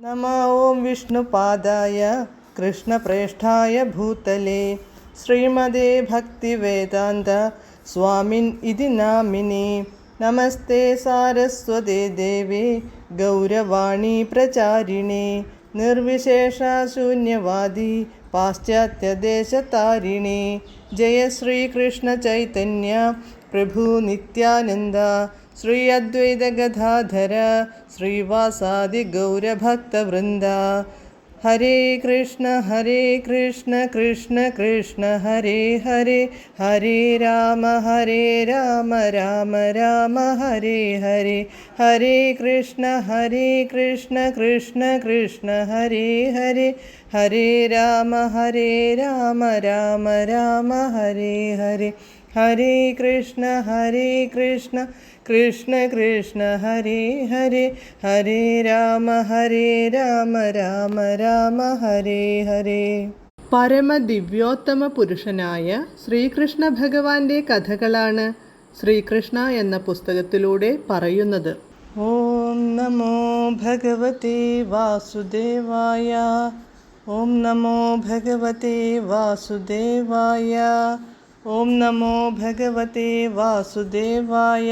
नमः ॐ विष्णुपादाय कृष्णप्रेष्ठाय भूतले श्रीमदे भक्तिवेदान्त स्वामिन् इति नामिने। नमस्ते सारस्वते देवे गौरवाणी प्रचारिणे निर्विशेषशून्यवादी पाश्चात्यदेशतारिणे। जय श्रीकृष्ण चैतन्य प्रभु नित्यानन्द श्री अद्वैत गदाधर श्रीवासादि गौरभक्तवृन्द। हरे कृष्ण कृष्ण कृष्ण हरे हरे, हरे राम राम राम हरे हरे। हरे कृष्ण कृष्ण कृष्ण हरे हरे, हरे राम राम राम हरे हरे। हरे कृष्ण कृष्ण कृष्ण हरे हरे, हरे राम राम हरे हरे. പരമദിവ്യോത്തമ പുരുഷനായ ശ്രീകൃഷ്ണ ഭഗവാന്റെ കഥകളാണ് ശ്രീകൃഷ്ണ എന്ന പുസ്തകത്തിലൂടെ പറയുന്നത്. ഓം നമോ ഭഗവതേ വാസുദേവായ, ഓം നമോ ഭഗവതേ വാസുദേവായ, ഓം നമോ ഭഗവതേ വാസുദേവായ.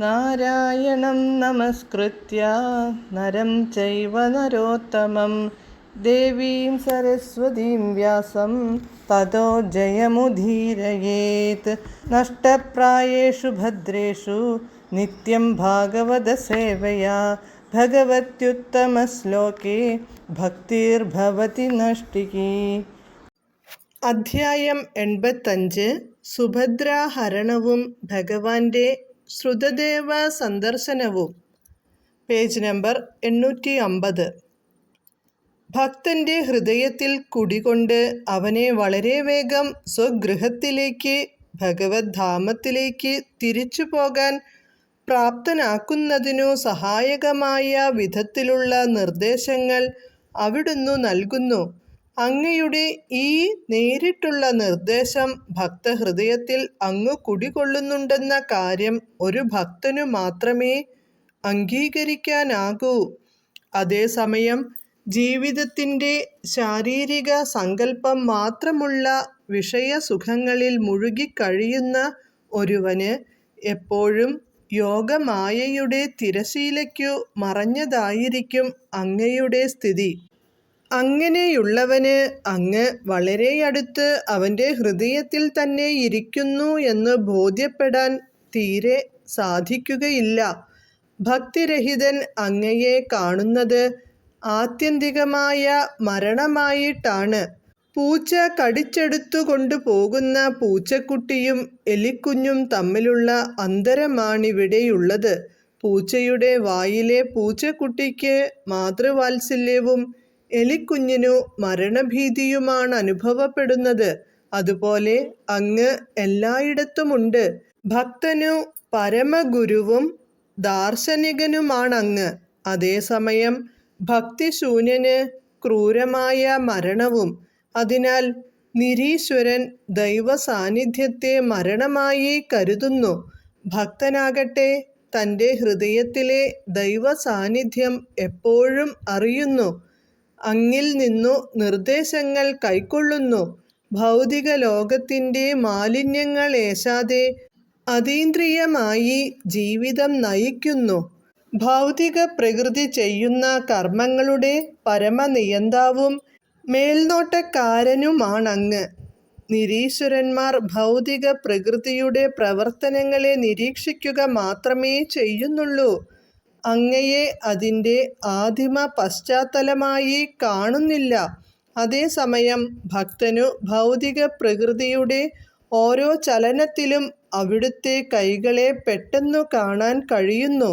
നാരായണം നമസ്കൃത്യ നരം ചൈവ നരോത്തമം ദേവീം സരസ്വതീം വ്യാസം തതോ ജയമുദീരയേത്. നഷ്ടപ്രായേഷു ഭദ്രേഷു നിത്യം ഭാഗവത സേവയാ ഭഗവത്യുത്തമശ്ലോകേ ഭക്തിർഭവതി നഷ്ടികീ. അധ്യായം 85. സുഭദ്രാഹരണവും ഭഗവാന്റെ ശ്രുതദേവ സന്ദർശനവും. Page number 850. ഭക്തന്റെ ഹൃദയത്തിൽ കുടികൊണ്ട് അവനെ വളരെ വേഗം സ്വഗൃഹത്തിലേക്ക്, ഭഗവത് ധാമത്തിലേക്ക് തിരിച്ചു പോകാൻ പ്രാപ്തനാക്കുന്നതിനു സഹായകമായ വിധത്തിലുള്ള നിർദ്ദേശങ്ങൾ അവിടുന്ന് നൽകുന്നു. അങ്ങയുടെ ഈ നേരിട്ടുള്ള നിർദ്ദേശം ഭക്തഹൃദയത്തിൽ അങ്ങ് കുടികൊള്ളുന്നുണ്ടെന്ന കാര്യം ഒരു ഭക്തനു മാത്രമേ അംഗീകരിക്കാനാകൂ. അതേസമയം ജീവിതത്തിൻ്റെ ശാരീരിക സങ്കല്പം മാത്രമുള്ള വിഷയസുഖങ്ങളിൽ മുഴുകിക്കഴിയുന്ന ഒരുവന് എപ്പോഴും യോഗമായയുടെ തിരശീലയ്ക്കു മറഞ്ഞതായിരിക്കും അങ്ങയുടെ സ്ഥിതി. അങ്ങനെയുള്ളവന് അങ്ങ് വളരെയടുത്ത് അവൻ്റെ ഹൃദയത്തിൽ തന്നെ ഇരിക്കുന്നു എന്ന് ബോധ്യപ്പെടാൻ തീരെ സാധിക്കുകയില്ല. ഭക്തിരഹിതൻ അങ്ങയെ കാണുന്നത് ആത്യന്തികമായ മരണമായിട്ടാണ്. പൂച്ച കടിച്ചെടുത്തു കൊണ്ടുപോകുന്ന പൂച്ചക്കുട്ടിയും എലിക്കുഞ്ഞും തമ്മിലുള്ള അന്തരമാണിവിടെയുള്ളത്. പൂച്ചയുടെ വായിലെ പൂച്ചക്കുട്ടിക്ക് മാതൃവാത്സല്യവും എലിക്കുഞ്ഞിനു മരണഭീതിയുമാണ് അനുഭവപ്പെടുന്നത്. അതുപോലെ അങ്ങ് എല്ലായിടത്തുമുണ്ട്. ഭക്തനു പരമഗുരുവും ദാർശനികനുമാണങ്ങ്. അതേസമയം ഭക്തിശൂന്യന് ക്രൂരമായ മരണവും. അതിനാൽ നിരീശ്വരൻ ദൈവസാന്നിധ്യത്തെ മരണമായി കരുതുന്നു. ഭക്തനാകട്ടെ തൻ്റെ ഹൃദയത്തിലെ ദൈവസാന്നിധ്യം എപ്പോഴും അറിയുന്നു, അങ്ങിൽ നിന്നു നിർദ്ദേശങ്ങൾ കൈക്കൊള്ളുന്നു. ഭൗതിക ലോകത്തിൻ്റെ മാലിന്യങ്ങളേശാതെ അതീന്ദ്രിയമായി ജീവിതം നയിക്കുന്നു. ഭൗതിക പ്രകൃതി ചെയ്യുന്ന കർമ്മങ്ങളുടെ പരമനിയന്താവും മേൽനോട്ടക്കാരനുമാണങ്ങ്. നിരീശ്വരന്മാർ ഭൗതിക പ്രകൃതിയുടെ പ്രവർത്തനങ്ങളെ നിരീക്ഷിക്കുക മാത്രമേ ചെയ്യുന്നുള്ളൂ. അങ്ങയെ അതിൻ്റെ ആദിമ പശ്ചാത്തലമായി കാണുന്നില്ല. അതേസമയം ഭക്തനു ഭൗതിക പ്രകൃതിയുടെ ഓരോ ചലനത്തിലും അവിടുത്തെ കൈകളെ പെട്ടെന്നു കാണാൻ കഴിയുന്നു.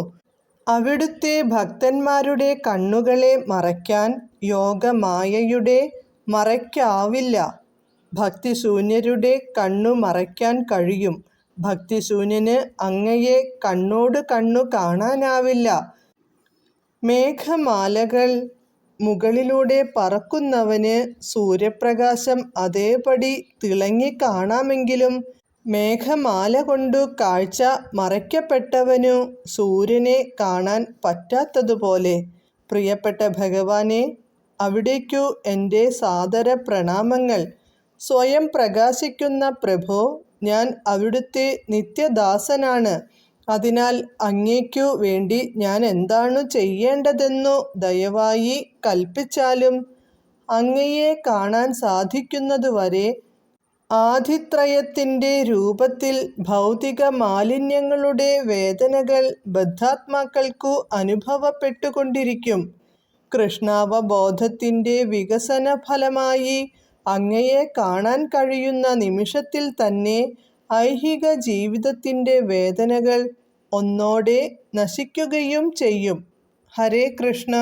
അവിടുത്തെ ഭക്തന്മാരുടെ കണ്ണുകളെ മറയ്ക്കാൻ യോഗമായയുടെ മറയ്ക്കാവില്ല. ഭക്തിശൂന്യരുടെ കണ്ണു മറയ്ക്കാൻ കഴിയും. ഭക്തിശൂന്യന് അങ്ങയെ കണ്ണോട് കണ്ണു കാണാനാവില്ല. മേഘമാലകൾ മുകളിലൂടെ പറക്കുന്നവന് സൂര്യപ്രകാശം അതേപടി തിളങ്ങിക്കാണാമെങ്കിലും മേഘമാല കൊണ്ടു കാഴ്ച മറയ്ക്കപ്പെട്ടവനു സൂര്യനെ കാണാൻ പറ്റാത്തതുപോലെ പ്രിയപ്പെട്ട ഭഗവാനെ, അവിടേക്കു എൻ്റെ സാദര പ്രണാമങ്ങൾ. സ്വയം പ്രകാശിക്കുന്ന പ്രഭോ, ഞാൻ അവിടുത്തെ നിത്യദാസനാണ്. അതിനാൽ അങ്ങേക്കു വേണ്ടി ഞാൻ എന്താണു ചെയ്യേണ്ടതെന്നു ദയവായി കൽപ്പിച്ചാലും. അങ്ങയെ കാണാൻ സാധിക്കുന്നതുവരെ ആദിത്രയത്തിൻ്റെ രൂപത്തിൽ ഭൗതിക മാലിന്യങ്ങളുടെ വേദനകൾ ബദ്ധാത്മാക്കൾക്കു അനുഭവപ്പെട്ടുകൊണ്ടിരിക്കും. കൃഷ്ണാവബോധത്തിൻ്റെ വികസന ഫലമായി അങ്ങയെ കാണാൻ കഴിയുന്ന നിമിഷത്തിൽ തന്നെ ഐഹിക ജീവിതത്തിൻ്റെ വേദനകൾ ഒന്നോടെ നശിക്കുകയും ചെയ്യും. ഹരേ കൃഷ്ണ.